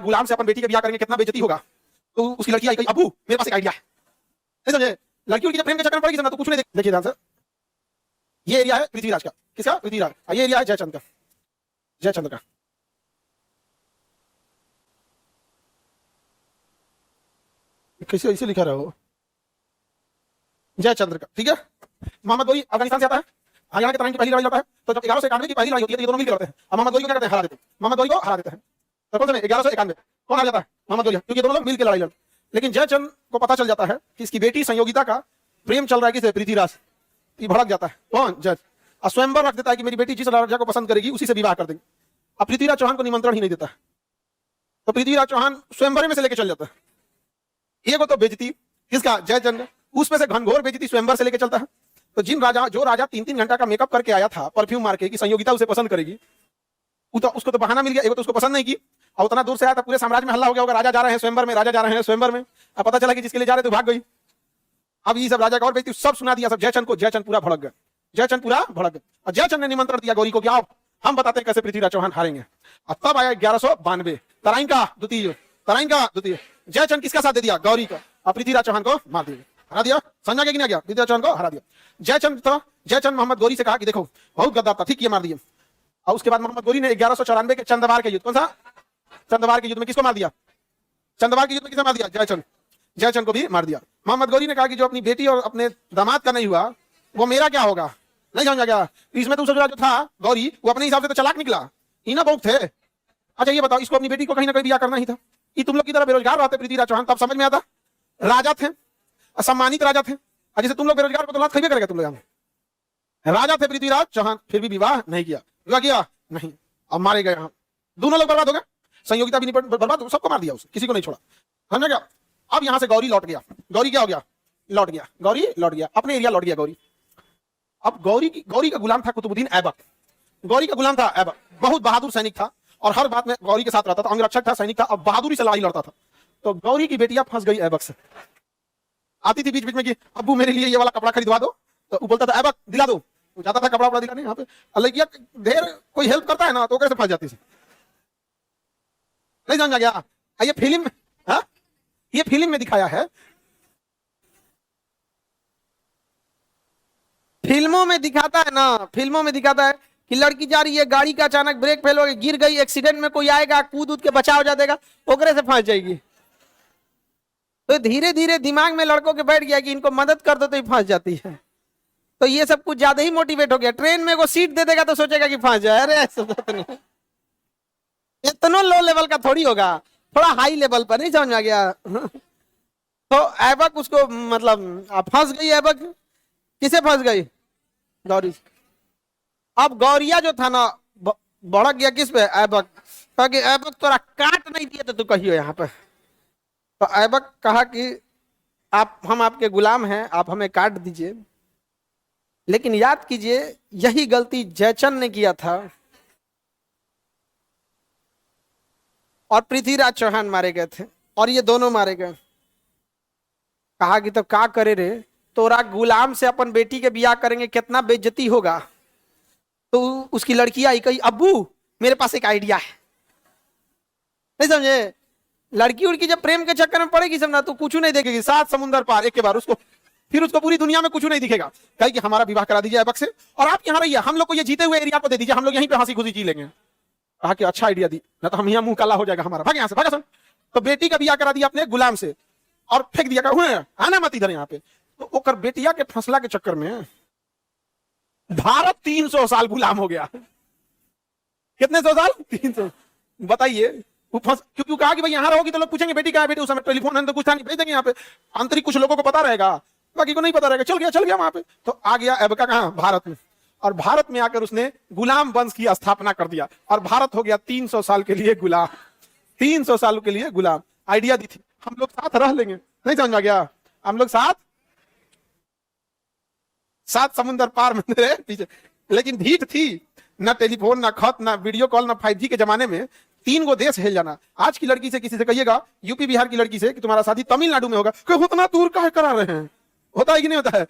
गुलाम से अपन बेटी के ब्याह करेंगे कितना बेइज्जती होगा। तो उसकी लड़की आई कही अबू मेरे पास एक आइडिया है। नहीं समझे, लड़की उनकी जब प्रेम के चक्कर में पड़ेगी तो कुछ नहीं देखिए ध्यान से। ये एरिया है पृथ्वीराज का, किसका? पृथ्वीराज। ये एरिया है जयचंद का, जयचंद्र का। कैसे ऐसे लिखा रहा हो, जयचंद्र का, ठीक है। मोहम्मद गोरी अफगानिस्तान से आता है, हरियाणा के तरह की पहली लड़ाई लड़ता है। तो जब 1191 की पहली लड़ाई होती है तो ये दोनों मिलकर लड़ते हैं। अब मोहम्मद गोरी को क्या करते हैं? हरा देते हैं। मोहम्मद गोरी को हरा देते हैं। तो कौन सा 1191 कौन आ जाता है? मोहम्मद गोरी, क्योंकि दोनों लोग मिलकर लड़ाई लड़ते। लेकिन जयचंद को पता चल जाता है कि इसकी बेटी संयोगिता का प्रेम चल रहा है किसे? पृथ्वीराज। ये भड़क जाता है। कौन? जज। और स्वयंवर रख देता है कि मेरी बेटी जिस राजा को पसंद करेगी उसी से विवाह कर देंगे। अब पृथ्वीराज चौहान को निमंत्रण ही नहीं देता है। तो पृथ्वीराज चौहान स्वयंवर में से लेकर चल जाता है। ये को तो बेइज्जती किसका? जयचंद। उसमें से घनघोर बेइज्जती स्वयंवर से लेकर चलता है। तो जो राजा 3-3 घंटा का मेकअप करके आया था परफ्यूम मार के कि संयोगिता उसे पसंद करेगी, उसको तो बहाना मिल गया। तो उसको पसंद नहीं की और उतना दूर से आया था, पूरे साम्राज्य में हल्ला हो गया होगा राजा जा रहे हैं स्वयंवर में, राजा जा रहे हैं स्वयंवर में। अब पता चला कि जिसके लिए जा रहे थे भाग गई। अब ये सब राजा का और बेइज्जती सब सुना दिया सब जयचंद को। जयचंद पूरा भड़क गया, जयचंद पूरा भड़क गया। और जयचंद ने निमंत्रण दिया गौरी को कि आओ हम बताते हैं कैसे पृथ्वीराज चौहान हारेंगे। और तब आया 1192 तराइन का द्वितीय। जयचंद किसका साथ दे दिया? गौरी का। और पृथ्वीराज चौहान को मार दिया, हरा दिया। समझा गया कि नहीं गया? पृथ्वीराज चौहान को हरा दिया। जयचंद मोहम्मद गोरी से कहा कि देखो बहुत गद्दार था, ठीक किया, मार दिया। और उसके बाद मोहम्मद गोरी ने 1194 के चंदवार के युद्ध, कौन सा? चंदवार के युद्ध में किसको मार दिया? चंदवार के युद्ध में किसे मार दिया? जयचंद को भी मार दिया। मोहम्मद गोरी ने कहा कि जो अपनी बेटी और अपने दामाद का नहीं हुआ वो मेरा क्या होगा? नहीं समझा गया। इसमें तो जो था गौरी वो अपने हिसाब से तो चालाक निकला, इना बहुत थे। अच्छा ये बताओ, इसको अपनी बेटी को कहीं ना कहीं ब्याह करना ही था। ये तुम लोग की तरह बेरोजगार रहते पृथ्वीराज चौहान, तब समझ में आता। राजा थे, सम्मानित राजा थे। जैसे तुम लोग बेरोजगार को तो लात खरीबे करेगा तुम लोग। राजा थे पृथ्वीराज चौहान, फिर भी विवाह नहीं किया। विवाह किया नहीं, अब मारे गए। यहाँ दोनों लोग बर्बाद हो गए, संयोगिता भी नहीं बर्बाद, सबको मार दिया, उसे किसी को नहीं छोड़ा। समझ गया? अब यहां से गौरी लौट गया। गौरी क्या हो गया? लौट गया। गौरी लौट गया, अपने एरिया लौट गया गौरी। अब गौरी का गुलाम था कुतुबुद्दीन ऐबक। गौरी का गुलाम था ऐबक, बहुत बहादुर सैनिक था और हर बात में गौरी के साथ रहता था। अंगरक्षक था, सैनिक था और बहादुरी से लड़ाई लड़ता था। तो गौरी की बेटियां फंस गई ऐबक से। आती थी बीच बीच में कि अब्बू मेरे लिए ये वाला कपड़ा खरीदवा दो, तो वो बोलता था ऐबक दिला दो। जाता था कपड़ा दिलाने। यहाँ पे लड़कियां ढेर कोई हेल्प करता है ना तो कैसे फंस जाती थी। नहीं समझा गया? ये फिल्म में, हाँ ये फिल्म में दिखाया है, फिल्मों में दिखाता है ना, फिल्मों में दिखाता है कि लड़की जा रही है, गाड़ी का अचानक ब्रेक फेल हो गया, गिर गई, एक्सीडेंट में कोई आएगा कूद के बचाव जा देगा, ओकरे से फंस जाएगी। तो धीरे धीरे दिमाग में लड़कों के बैठ गया कि इनको मदद कर दो तो ही फंस जाती है। तो ये सब कुछ ज्यादा ही मोटिवेट हो गया। ट्रेन में वो सीट दे देगा तो सोचेगा कि फंस जाए। अरे ऐसा तो नहीं, इतना लो लेवल का थोड़ी होगा, थोड़ा हाई लेवल पर। नहीं समझ में आ गया? तो ऐबक उसको मतलब फंस गई। ऐबक किसे फंस गई? गौरी। अब गौरिया जो था ना भड़क गया किस पे? ऐबक। कहा कि ऐबक तोरा काट नहीं दिया तो तू कहियो यहाँ पे। तो ऐबक कहा कि हम आपके गुलाम हैं, आप हमें काट दीजिए, लेकिन याद कीजिए यही गलती जयचंद ने किया था और पृथ्वीराज चौहान मारे गए थे और ये दोनों मारे गए। कहा कि तो क्या करे रे, तोरा गुलाम से अपन बेटी के ब्याह करेंगे कितना बेइज्जती होगा। तो उसकी लड़की आई कही अब्बू मेरे पास एक आइडिया है। नहीं समझे? लड़की उड़की जब प्रेम के चक्कर में पड़ेगी समझना तो कुछ नहीं देखेगी, 7 समुंदर पार एक के बार उसको, फिर उसको पूरी दुनिया में कुछ नहीं दिखेगा। कहे कि हमारा विवाह करा दीजिए ऐबक से और आप यहाँ रहिए, हम लोग को ये जीते हुए एरिया को दे दीजिए, हम लोग यहीं पे हंसी खुशी जी लेंगे। कहा कि अच्छा आइडिया दी, ना तो हम यहाँ मुंह काला हो जाएगा हमारा, भाग यहाँ से, भागा सुन। तो बेटी का ब्याह करा दिया अपने गुलाम से और फेंक दिया, आना मत इधर यहाँ पे। तो ओकर बेटिया के फंसला के चक्कर में भारत 300 साल गुलाम हो गया। कितने 100 साल? 300। बताइए वो फंस, क्योंकि कहा कि भाई यहाँ रहोगी तो लोग पूछेंगे बेटी कहाँ है, बेटी उस समय टेलीफोन है तो कुछ था नहीं, भेज देंगे यहाँ पे। आंतरिक कुछ लोगों को पता रहेगा, बाकी को नहीं पता रहेगा। चल गया वहां पे। तो आ गया ऐबका कहाँ? भारत में। और भारत में आकर उसने गुलाम वंश की स्थापना कर दिया और भारत हो गया 300 साल के लिए गुलाम। 300 साल के लिए गुलाम। आइडिया दी थी हम लोग साथ रह लेंगे। नहीं समझ में गया? हम लोग साथ 7 समुंदर पार में पीछे। लेकिन ढीठ थी, ना टेलीफोन, ना खत, ना वीडियो कॉल, ना 5G के जमाने में 3 गो देश हिल जाना। आज की लड़की से किसी से कहिएगा, यूपी बिहार की लड़की से कि तुम्हारा शादी तमिलनाडु में होगा, उतना दूर काहे करा रहे हैं? होता है कि नहीं होता है?